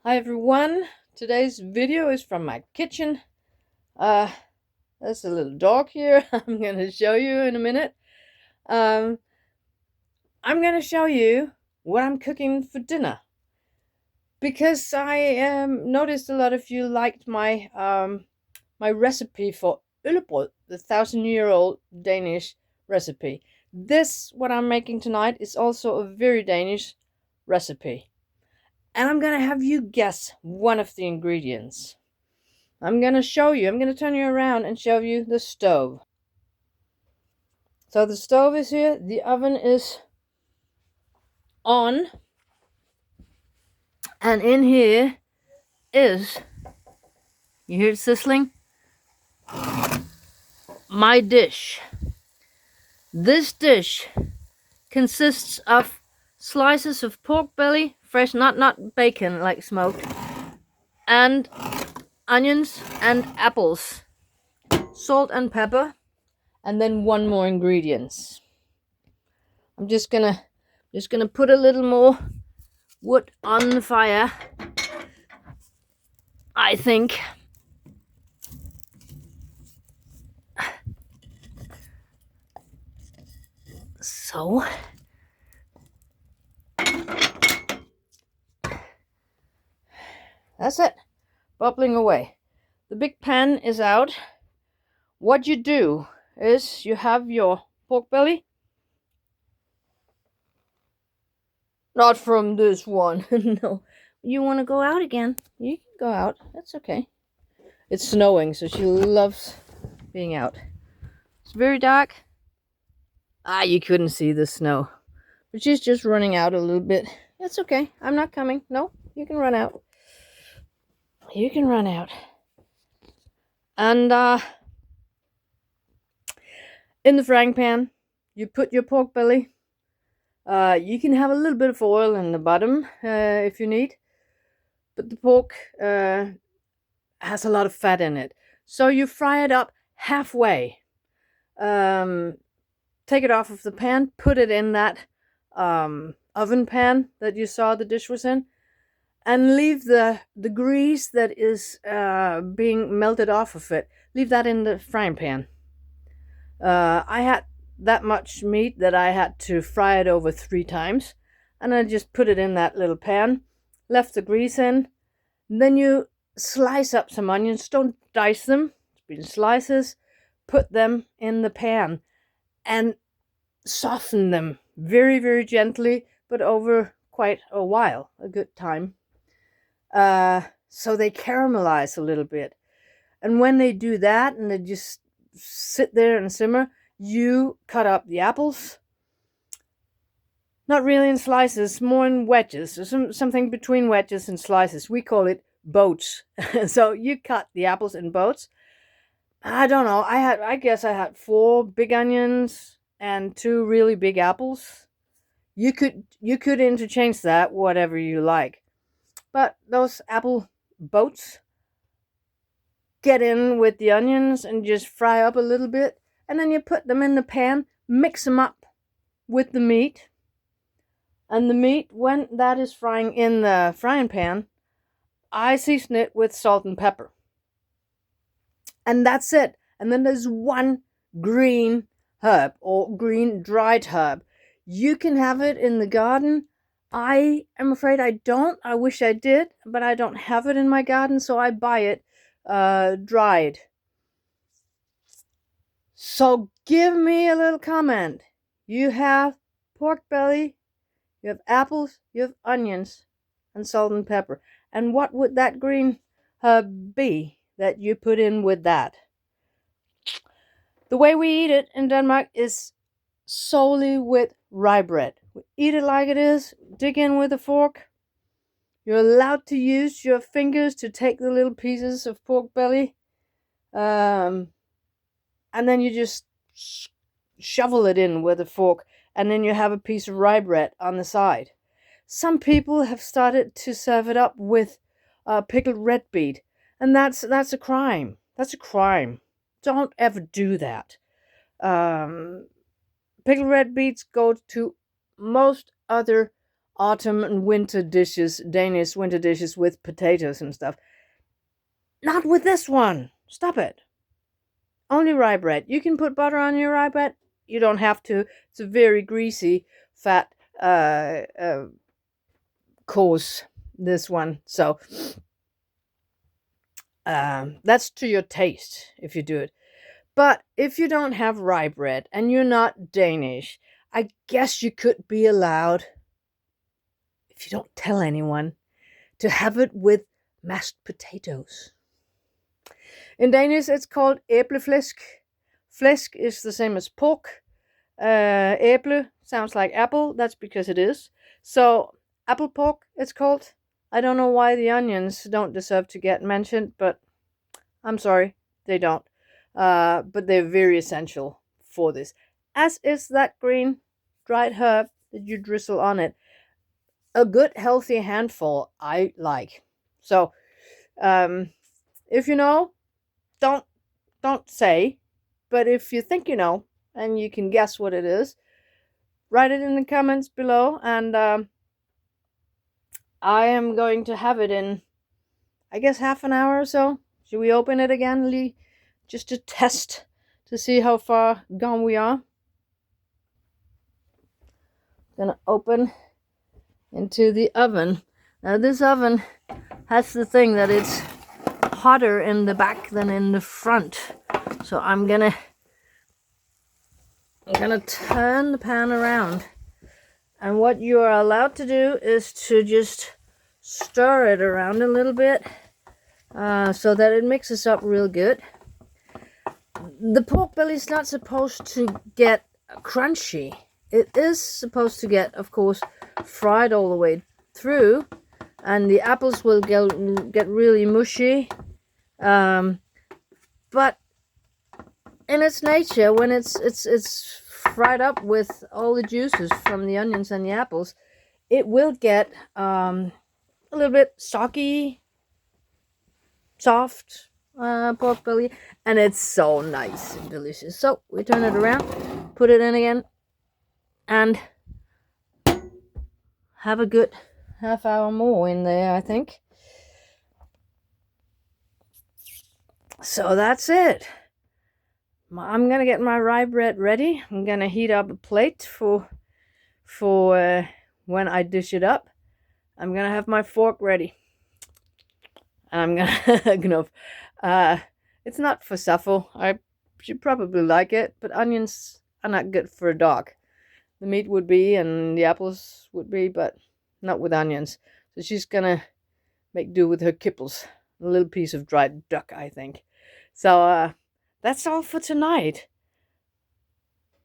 Hi everyone, today's video is from my kitchen. There's a little dog here. I'm going to show you in a minute. I'm going to show you what I'm cooking for dinner. Because I noticed a lot of you liked my my recipe for Æbleflæsk, the 1,000-year-old Danish recipe. This, what I'm making tonight, is also a very Danish recipe. And I'm going to have you guess one of the ingredients. I'm going to show you, I'm going to turn you around and show you the stove. So the stove is here, the oven is on, and in here is, you hear it sizzling? My dish. This dish consists of slices of pork belly, fresh, not bacon like smoked, and onions and apples, salt and pepper, and then one more ingredients. I'm just gonna put a little more wood on the fire, I think. So that's it, bubbling away. The big pan is out. What you do is you have your pork belly. Not from this one. No. You want to go out again? You can go out. That's okay. It's snowing, so she loves being out. It's very dark. You couldn't see the snow. But she's just running out a little bit. It's okay. I'm not coming. No, you can run out. You can run out. And in the frying pan, you put your pork belly. You can have a little bit of oil in the bottom if you need. But the pork has a lot of fat in it. So you fry it up halfway. Take it off of the pan, put it in that oven pan that you saw the dish was in, and leave the grease that is being melted off of it, leave that in the frying pan. I had that much meat that I had to fry it over 3 times, and I just put it in that little pan, left the grease in. Then you slice up some onions, don't dice them, in slices, put them in the pan and soften them very, very gently, but over quite a while, a good time. So they caramelize a little bit. And when they do that and they just sit there and simmer, you cut up the apples. Not really in slices, more in wedges, or something between wedges and slices. We call it boats. So you cut the apples in boats. I don't know. I guess I had 4 big onions and 2 really big apples. You could interchange that whatever you like. But those apple boats get in with the onions and just fry up a little bit, and then you put them in the pan, mix them up with the meat. And the meat, when that is frying in the frying pan, I season it with salt and pepper. And that's it. And then there's one green herb, or green dried herb. You can have it in the garden. I am afraid I don't. I wish I did, but I don't have it in my garden, so I buy it dried. So give me a little comment. You have pork belly, you have apples, you have onions, and salt and pepper. And what would that green herb be that you put in with that? The way we eat it in Denmark is solely with rye bread. We eat it like it is, dig in with a fork. You're allowed to use your fingers to take the little pieces of pork belly. And then you just shovel it in with a fork, and then you have a piece of rye bread on the side. Some people have started to serve it up with pickled red beet, and that's a crime. That's a crime. Don't ever do that. Pickled red beets go to most other autumn and winter dishes, Danish winter dishes with potatoes and stuff. Not with this one. Stop it. Only rye bread. You can put butter on your rye bread. You don't have to. It's a very greasy, fat course, this one. So that's to your taste if you do it. But if you don't have rye bread and you're not Danish, I guess you could be allowed, if you don't tell anyone, to have it with mashed potatoes. In Danish, it's called æbleflæsk. Flæsk is the same as pork. Æble sounds like apple. That's because it is. So, apple pork, it's called. I don't know why the onions don't deserve to get mentioned, but I'm sorry, they don't. But they're very essential for this. As is that green dried herb that you drizzle on it. A good, healthy handful, I like. So, if you know, don't say, but if you think you know and you can guess what it is, write it in the comments below, and I am going to have it in, I guess, half an hour or so. Should we open it again, Lee, just to test to see how far gone we are? Gonna open into the oven. Now this oven has the thing that it's hotter in the back than in the front, so I'm gonna turn the pan around, and what you are allowed to do is to just stir it around a little bit so that it mixes up real good. The pork belly is not supposed to get crunchy. It is supposed to get, of course, fried all the way through, and the apples will get really mushy. But in its nature, when it's fried up with all the juices from the onions and the apples, it will get a little bit soggy, soft pork belly, and it's so nice and delicious. So we turn it around, put it in again, and have a good half hour more in there, I think. So that's it. I'm gonna get my rye bread ready. I'm gonna heat up a plate for when I dish it up. I'm gonna have my fork ready, and I'm gonna it's not for Sappho. I should probably like it, but onions are not good for a dog. The meat would be, and the apples would be, but not with onions. So she's gonna make do with her kibbles. A little piece of dried duck, I think. So that's all for tonight.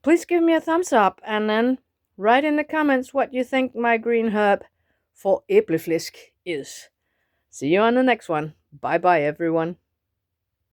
Please give me a thumbs up, and then write in the comments what you think my green herb for æbleflæsk is. See you on the next one. Bye bye, everyone.